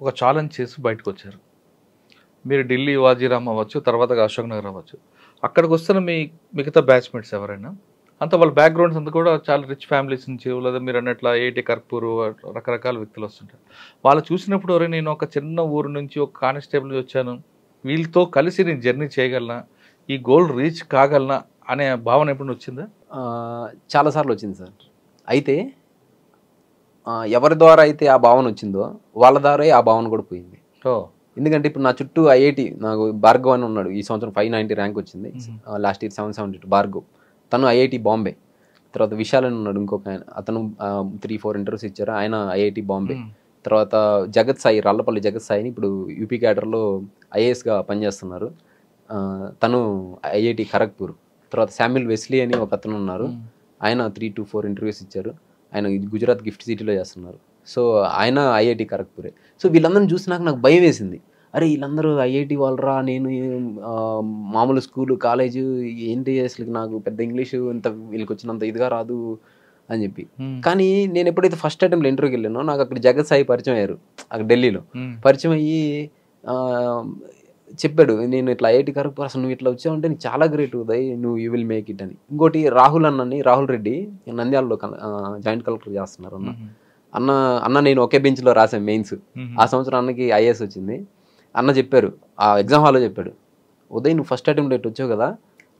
ఒక ఛాలెంజ్ చేసి బయటకు వచ్చారు. మీరు ఢిల్లీ వాజీరామ్ అవ్వచ్చు, తర్వాత అశోక్ నగర్ అవ్వచ్చు. అక్కడికి వస్తున్న మిగతా బ్యాచ్మేట్స్ ఎవరైనా అంత వాళ్ళ బ్యాక్గ్రౌండ్స్ అంతా కూడా చాలా రిచ్ ఫ్యామిలీస్ నుంచి, లేదా మీరు అన్నట్ల ఐఐటి కర్పూర్ రకరకాల వ్యక్తులు వస్తుంటారు. వాళ్ళు చూసినప్పుడు ఎవరైనా నేను ఒక చిన్న ఊరు నుంచి ఒక కానిస్టేబుల్ వచ్చాను, వీళ్ళతో కలిసి నేను జర్నీ చేయగలనా, ఈ గోల్ రీచ్ కాగలనా అనే భావన ఎప్పుడు వచ్చిందా? చాలాసార్లు వచ్చింది సార్. అయితే ఎవరి ద్వారా అయితే ఆ భావన వచ్చిందో వాళ్ళ ద్వారా ఆ భావన కూడా పోయింది. ఎందుకంటే ఇప్పుడు నా చుట్టూ ఐఐటి, నాకు భార్గవ్ అని ఉన్నాడు, ఈ సంవత్సరం 590 ర్యాంక్ వచ్చింది, లాస్ట్ ఇయర్ 772. భార్గవ్ తను ఐఐటి బాంబే. తర్వాత విశాల్ అని ఉన్నాడు ఇంకొక ఆయన, అతను 3-4 ఇంటర్వ్యూస్ ఇచ్చారు, ఆయన ఐఐటి బాంబే. తర్వాత జగత్ సాయి, రాళ్లపల్లి జగత్ సాయిని ఇప్పుడు యూపీ క్యాడర్లో ఐఏఎస్గా పనిచేస్తున్నారు, తను ఐఐటి ఖరగ్పూర్. తర్వాత శామ్యుల్ వెస్లీ అని ఒక అతను ఉన్నారు, ఆయన 3-4 ఇంటర్వ్యూస్ ఇచ్చారు, ఆయన గుజరాత్ గిఫ్ట్ సిటీలో చేస్తున్నారు. సో ఆయన ఐఐటి ఖరగ్పూరే. సో వీళ్ళందరిని చూసినాక నాకు భయం వేసింది, అరే వీళ్ళందరూ ఐఐటి వాళ్ళరా, నేను మామూలు స్కూలు కాలేజు ఏంటి, అసలు నాకు పెద్ద ఇంగ్లీషు ఇంత వీళ్ళకి వచ్చినంత ఇదిగా రాదు అని చెప్పి. కానీ నేను ఎప్పుడైతే ఫస్ట్ అటెంప్ట్లో ఇంటర్వ్యూకి వెళ్ళానో నాకు అక్కడ జగత్ సాయి పరిచయం అయ్యారు, అక్కడ ఢిల్లీలో పరిచయం అయ్యి చెప్పాడు, నేను ఇట్లా ఐఐటి ఖరగ్పూర్, అసలు నువ్వు ఇట్లా వచ్చావంటే నీకు చాలా గ్రేట్ ఉదయ్, నువ్వు యూ విల్ మేక్ ఇట్ అని. ఇంకోటి రాహుల్ అన్నని, రాహుల్ రెడ్డి నంద్యాలలో జాయింట్ కలెక్టర్ చేస్తున్నారు అన్న నేను ఒకే బెంచ్లో రాశాను మెయిన్స్. ఆ సంవత్సరం అన్నకి ఐఏఎస్ వచ్చింది. అన్న చెప్పారు, ఆ ఎగ్జామ్ హాల్లో చెప్పాడు, ఉదయ్ నువ్వు ఫస్ట్ అటెంప్ట్ ఎట్ వచ్చావు కదా,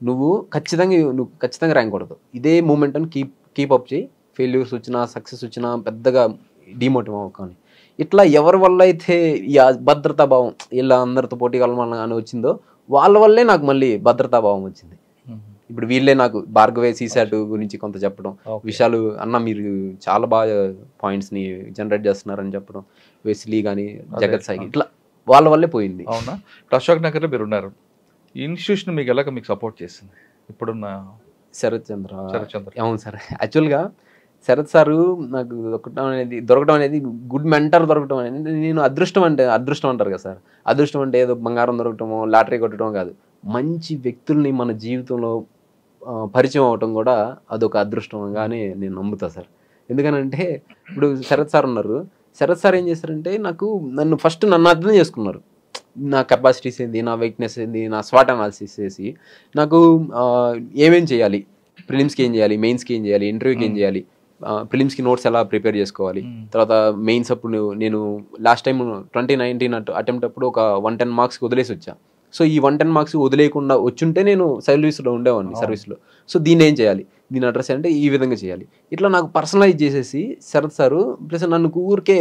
నువ్వు ఖచ్చితంగా ర్యాంక్ కొడతావు, ఇదే మూమెంట్ అని కీప్ అప్ చేయి, ఫెయిల్యూర్స్ వచ్చినా సక్సెస్ వచ్చినా పెద్దగా డిమోటివ్ అవ్వకని. ఇట్లా ఎవరి వల్ల అయితే ఈ భద్రతా భావం ఇలా అందరితో పోటీ కలవాలని వచ్చిందో వాళ్ళ వల్లే నాకు మళ్ళీ భద్రతా భావం వచ్చింది. ఇప్పుడు వీళ్ళే నాకు భార్గవే సీసాట్ గురించి కొంత చెప్పడం, విషయాలు అన్న మీరు చాలా బాగా పాయింట్స్ని జనరేట్ చేస్తున్నారని చెప్పడం, వెస్లీ కానీ జగత్ సాయి, ఇట్లా వాళ్ళ వల్లే పోయింది. అవునా? అశోక్ నగర్లో మీరు ఉన్నారు, ఇన్స్టిట్యూషన్ మీకు ఎలాగ మీకు సపోర్ట్ చేసింది ఇప్పుడున్న? శరత్ చంద్ర. అవును సార్, యాక్చువల్గా శరత్ సారు నాకు దొరకడం అనేది గుడ్ మెంటర్ దొరకడం అనేది, నేను అదృష్టం అంటారు కదా సార్, అదృష్టం అంటే ఏదో బంగారం దొరకటమో లాటరీ కొట్టడం కాదు, మంచి వ్యక్తుల్ని మన జీవితంలో పరిచయం అవటం కూడా అదొక అదృష్టంగానే నేను నమ్ముతా సార్. ఎందుకనంటే ఇప్పుడు శరత్ సార్ ఉన్నారు, శరత్ సార్ ఏం చేశారంటే నన్ను ఫస్ట్ అర్థం చేసుకున్నారు, నా కెపాసిటీస్ ఏంది, నా వీక్నెస్ ఏంది, నా స్వాట్ అనాలిసిస్ చేసి నాకు ఏమేం చేయాలి, ప్రిలిమ్స్కి ఏం చేయాలి, మెయిన్స్కి ఏం చేయాలి, ఇంటర్వ్యూకి ఏం చేయాలి, ప్రిలిమ్స్కి నోట్స్ ఎలా ప్రిపేర్ చేసుకోవాలి, తర్వాత మెయిన్స్ అప్పుడు నేను లాస్ట్ టైం 2019 అటెంప్ట్ అప్పుడు ఒక 110 మార్క్స్కి వదిలేసి వచ్చా. సో ఈ 110 మార్క్స్ వదిలేకుండా వచ్చుంటే నేను సర్వీస్లో ఉండేవాడిని సర్వీస్లో. సో దీన్ని ఏం చేయాలి, దీని అడ్రస్ అంటే ఈ విధంగా చేయాలి, ఇట్లా నాకు పర్సనలైజ్ చేసేసి శరత్ సారు ప్లస్ నన్ను ఊరికే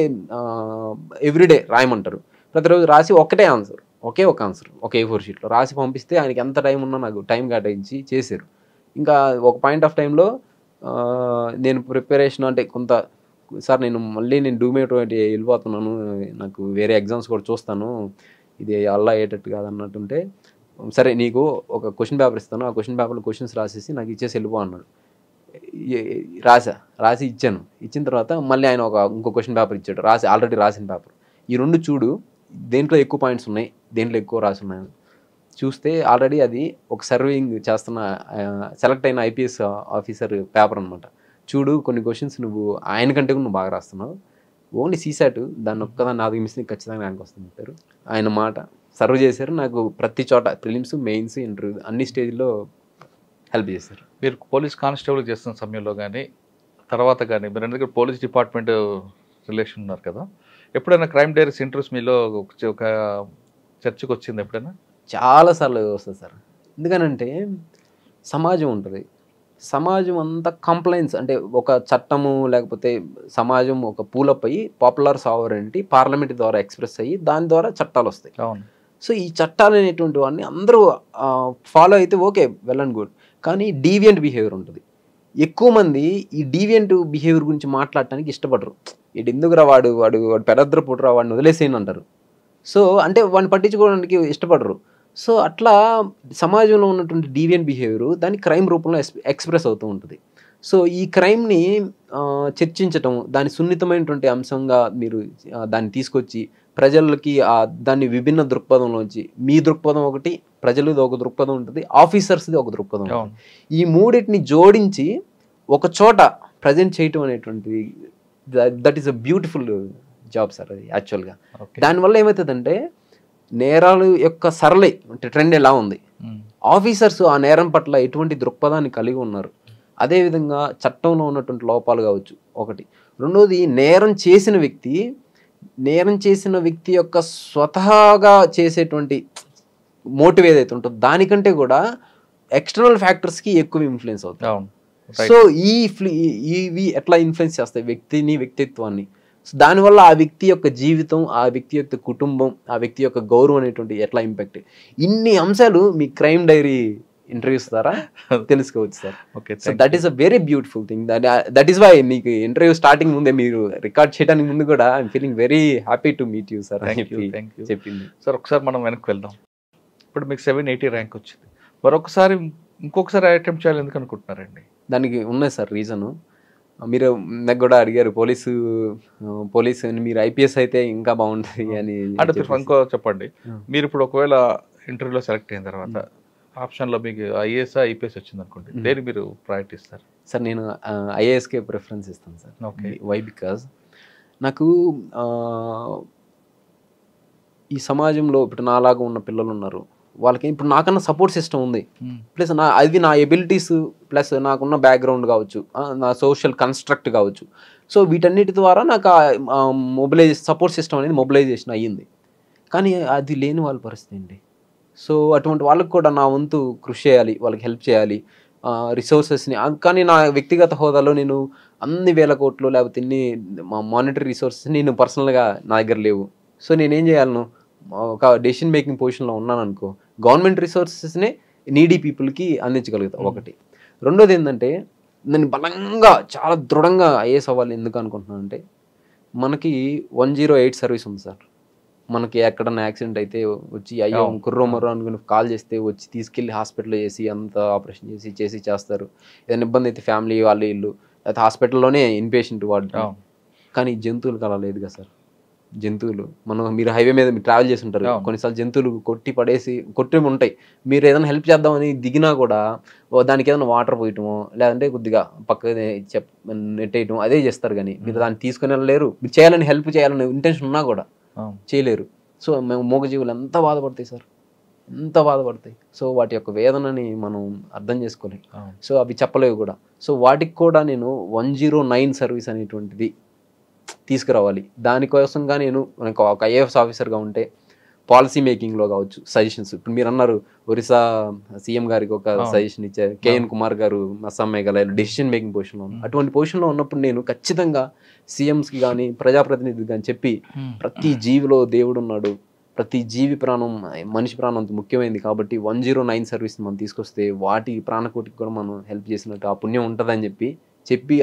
ఎవ్రీడే రాయమంటారు, ప్రతిరోజు రాసి ఒకే ఒక ఆన్సర్ ఒక A4 షీట్లో రాసి పంపిస్తే ఆయనకి ఎంత టైం ఉన్నా నాకు టైం కేటాయించి చేశారు. ఇంకా ఒక పాయింట్ ఆఫ్ టైంలో నేను ప్రిపరేషన్ అంటే కొంత సార్ నేను డూమేట్ వెళ్ళిపోతున్నాను, నాకు వేరే ఎగ్జామ్స్ కూడా చూస్తాను, ఇది అల్లా అయ్యేటట్టు కాదన్నట్టుంటే, సరే నీకు ఒక క్వశ్చన్ పేపర్ ఇస్తాను, ఆ క్వశ్చన్ పేపర్లో క్వశ్చన్స్ రాసేసి నాకు ఇచ్చేసి వెళ్ళిపో అన్నాడు. రాసి ఇచ్చిన తర్వాత మళ్ళీ ఆయన ఇంకో క్వశ్చన్ పేపర్ ఇచ్చాడు, ఆల్రెడీ రాసిన పేపర్, ఈ రెండు చూడు దేంట్లో ఎక్కువ పాయింట్స్ ఉన్నాయి, దేంట్లో ఎక్కువ రాసి ఉన్నాయి చూస్తే ఆల్రెడీ అది ఒక సర్వింగ్ చేస్తున్న సెలెక్ట్ అయిన ఐపీఎస్ ఆఫీసర్ పేపర్ అనమాట, చూడు కొన్ని క్వశ్చన్స్ నువ్వు ఆయన కంటే నువ్వు బాగా రాస్తున్నావు, ఓన్లీ సీసాట్ దాన్ని ఒక్కదాన్ని నాకు మిస్ ఖచ్చితంగా ర్యాంక్ వస్తుంది చెప్పారు. ఆయన మాట సర్వ్ చేశారు, నాకు ప్రతి చోట ప్రిలిమ్స్ మెయిన్స్ ఇంటర్వ్యూ అన్ని స్టేజ్లో హెల్ప్ చేశారు. మీరు పోలీస్ కానిస్టేబుల్ చేస్తున్న సమయంలో కానీ తర్వాత కానీ మీరు ఎందుకంటే పోలీస్ డిపార్ట్మెంట్ రిలేషన్ ఉన్నారు కదా, ఎప్పుడైనా క్రైమ్ డైరీస్ ఇంటర్వ్యూస్ మీలో ఒక చర్చకు వచ్చింది ఎప్పుడైనా? చాలాసార్లు వస్తుంది సార్. ఎందుకనంటే సమాజం ఉంటుంది, సమాజం అంతా కంప్లైంట్స్ అంటే ఒక చట్టము లేకపోతే సమాజం ఒక పూలప్ అయ్యి పాపులర్ సావరెంటీ పార్లమెంట్ ద్వారా ఎక్స్ప్రెస్ అయ్యి దాని ద్వారా చట్టాలు వస్తాయి. సో ఈ చట్టాలు అనేటువంటి వాడిని అందరూ ఫాలో అయితే ఓకే, వెల్ అండ్ గుడ్, కానీ డీవియంట్ బిహేవియర్ ఉంటుంది. ఎక్కువ మంది ఈ డీవియంట్ బిహేవియర్ గురించి మాట్లాడటానికి ఇష్టపడరు, ఇటు ఎందుకురా వాడు పెరద్ర పుట్టరా వాడిని వదిలేసేయని అంటారు. సో అంటే వాడిని పట్టించుకోవడానికి ఇష్టపడరు. సో అట్లా సమాజంలో ఉన్నటువంటి డీవియంట్ బిహేవియర్ దాన్ని క్రైమ్ రూపంలో ఎక్స్ప్రెస్ అవుతూ ఉంటుంది. సో ఈ క్రైమ్ని చర్చించటం, దాని సున్నితమైనటువంటి అంశంగా మీరు దాన్ని తీసుకొచ్చి ప్రజలకి దాన్ని విభిన్న దృక్పథంలోంచి, మీ దృక్పథం ఒకటి, ప్రజలది ఒక దృక్పథం ఉంటుంది, ఆఫీసర్స్ది ఒక దృక్పథం ఉంటుంది, ఈ మూడింటిని జోడించి ఒక చోట ప్రజెంట్ చేయటం అనేటువంటిది that is a beautiful job sir అది యాక్చువల్గా. ఓకే. దానివల్ల ఏమవుతుందంటే నేరాలు యొక్క సరళి అంటే ట్రెండ్ ఎలా ఉంది, ఆఫీసర్స్ ఆ నేరం పట్ల ఎటువంటి దృక్పథాన్ని కలిగి ఉన్నారు, అదేవిధంగా చట్టంలో ఉన్నటువంటి లోపాలు కావచ్చు ఒకటి. రెండోది నేరం చేసిన వ్యక్తి యొక్క స్వతహాగా చేసేటువంటి మోటివ్ ఏదైతే ఉంటుందో దానికంటే కూడా ఎక్స్టర్నల్ ఫ్యాక్టర్స్కి ఎక్కువ ఇన్ఫ్లుయెన్స్ అవుతాయి. సో ఇవి ఎట్లా ఇన్ఫ్లుయెన్స్ చేస్తాయి వ్యక్తిత్వాన్ని. సో దానివల్ల ఆ వ్యక్తి యొక్క జీవితం, ఆ వ్యక్తి యొక్క కుటుంబం, ఆ వ్యక్తి యొక్క గౌరవం అనేటువంటి ఎట్లా ఇంపాక్ట్, ఇన్ని అంశాలు మీ క్రైమ్ డైరీ ఇంటర్వ్యూస్ ద్వారా తెలుసుకోవచ్చు sir. Okay. So that is a very beautiful thing. That is why మీకు ఇంటర్వ్యూ స్టార్టింగ్ ముందే మీరు రికార్డ్ చేయడానికి ముందు కూడా I'm feeling very happy to meet you sir చెప్పింది. సార్ ఒకసారి మనం వెనక్కి వెళ్దాం. ఇప్పుడు మీకు 780 ర్యాంక్ వచ్చింది, మరొకసారి ఇంకొకసారి అటెంప్ట్ చేయాలి ఎందుకు అనుకుంటున్నారండి? దానికి ఉన్నాయి సార్ రీజను. మీరు నాకు కూడా అడిగారు పోలీసు మీరు ఐపీఎస్ అయితే ఇంకా బాగుంటుంది అని. అంటే ఇంకో చెప్పండి, మీరు ఇప్పుడు ఒకవేళ ఇంటర్వ్యూలో సెలెక్ట్ అయిన తర్వాత ఆప్షన్లో మీకు ఐఏఎస్ ఐపీఎస్ వచ్చింది అనుకోండి, దేనికి మీరు ప్రయారిటీ ఇస్తారు? సార్ నేను ఐఏఎస్కే ప్రిఫరెన్స్ ఇస్తాను సార్. ఓకే. వై? బికాజ్ నాకు ఈ సమాజంలో ఇప్పుడు నాలాగా ఉన్న పిల్లలు ఉన్నారు, వాళ్ళకి ఇప్పుడు నాకన్నా సపోర్ట్ సిస్టమ్ ఉంది, ప్లస్ అది నా ఎబిలిటీస్ ప్లస్ నాకున్న బ్యాక్గ్రౌండ్ కావచ్చు, నా సోషల్ కన్స్ట్రక్ట్ కావచ్చు. సో వీటన్నిటి ద్వారా నాకు సపోర్ట్ సిస్టమ్ అనేది మొబిలైజేషన్ అయ్యింది. కానీ అది లేని వాళ్ళ పరిస్థితి అండి. సో అటువంటి వాళ్ళకి కూడా నా వంతు కృషి చేయాలి, వాళ్ళకి హెల్ప్ చేయాలి, రిసోర్సెస్ని. కానీ నా వ్యక్తిగత హోదాలో నేను అన్ని వేల కోట్లు లేకపోతే ఇన్ని మానిటరీ రిసోర్సెస్ నేను పర్సనల్గా నా దగ్గర లేవు. సో నేనేం చేయాలను, ఒక డెసిషన్ మేకింగ్ పొజిషన్లో ఉన్నాను అనుకో, గవర్నమెంట్ రిసోర్సెస్నే నీడీ పీపుల్కి అందించగలుగుతాను ఒకటి. రెండోది ఏంటంటే నేను బలంగా చాలా దృఢంగా ఐఏఎస్ అవ్వాలి ఎందుకు అనుకుంటున్నాను అంటే, మనకి 108 సర్వీస్ ఉంది సార్. మనకి ఎక్కడన్నా యాక్సిడెంట్ అయితే వచ్చి అయ్యో కుర్రోమర్రో అనుకుని కాల్ చేస్తే వచ్చి తీసుకెళ్ళి హాస్పిటల్లో చేసి అంత ఆపరేషన్ చేస్తారు. ఏదైనా ఇబ్బంది అయితే ఫ్యామిలీ వాళ్ళు ఇల్లు లేకపోతే హాస్పిటల్లోనే ఇన్పేషెంట్ వాడు. కానీ జంతువులకు అలా లేదు కదా సార్. జంతువులు మీరు హైవే మీద మీరు ట్రావెల్ చేసి ఉంటారు, కొన్నిసార్లు జంతువులు కొట్టి ఉంటాయి. మీరు ఏదైనా హెల్ప్ చేద్దామని దిగినా కూడా దానికి ఏదైనా వాటర్ పోయటమో లేదంటే కొద్దిగా పక్కనే నెట్టేయటం అదే చేస్తారు. కానీ మీరు దాన్ని తీసుకుని వెళ్ళలేరు. మీరు చేయాలని హెల్ప్ చేయాలని ఇంటెన్షన్ ఉన్నా కూడా చేయలేరు. సో మేము మూగజీవులు ఎంత బాధపడతాయి సార్, ఎంత బాధపడతాయి. సో వాటి యొక్క వేదనని మనం అర్థం చేసుకోలేం. సో అవి చెప్పలేవు కూడా. సో వాటికి కూడా నేను 109 సర్వీస్ అనేటువంటిది తీసుకురావాలి. దానికోసంగా నేను ఒక ఐఏఎస్ ఆఫీసర్గా ఉంటే పాలసీ మేకింగ్లో కావచ్చు, సజెషన్స్. ఇప్పుడు మీరు అన్నారు ఒరిస్సా సీఎం గారికి ఒక సజెషన్ ఇచ్చారు, కేఎన్ కుమార్ గారు అస్సాం మేఘాలయలో డెసిషన్ మేకింగ్ పొజిషన్లో ఉన్నారు. అటువంటి పొజిషన్లో ఉన్నప్పుడు నేను ఖచ్చితంగా సీఎంస్కి కానీ ప్రజాప్రతినిధికి కానీ చెప్పి, ప్రతి జీవిలో దేవుడు ఉన్నాడు, ప్రతి జీవి ప్రాణం మనిషి ప్రాణం అంత ముఖ్యమైనది కాబట్టి 109 సర్వీస్ మనం తీసుకొస్తే వాటి ప్రాణకోటికి కూడా మనం హెల్ప్ చేసినట్టు ఆ పుణ్యం ఉంటుందని చెప్పి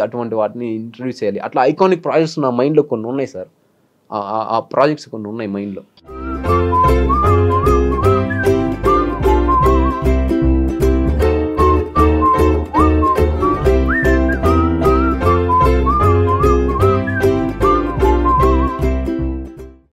అటువంటి వాటిని ఇంట్రడ్యూస్ చేయాలి. అట్లా ఐకానిక్ ప్రాజెక్ట్స్ నా మైండ్లో కొన్ని ఉన్నాయి సార్. ఆ ప్రాజెక్ట్స్ కొన్ని ఉన్నాయి మైండ్లో.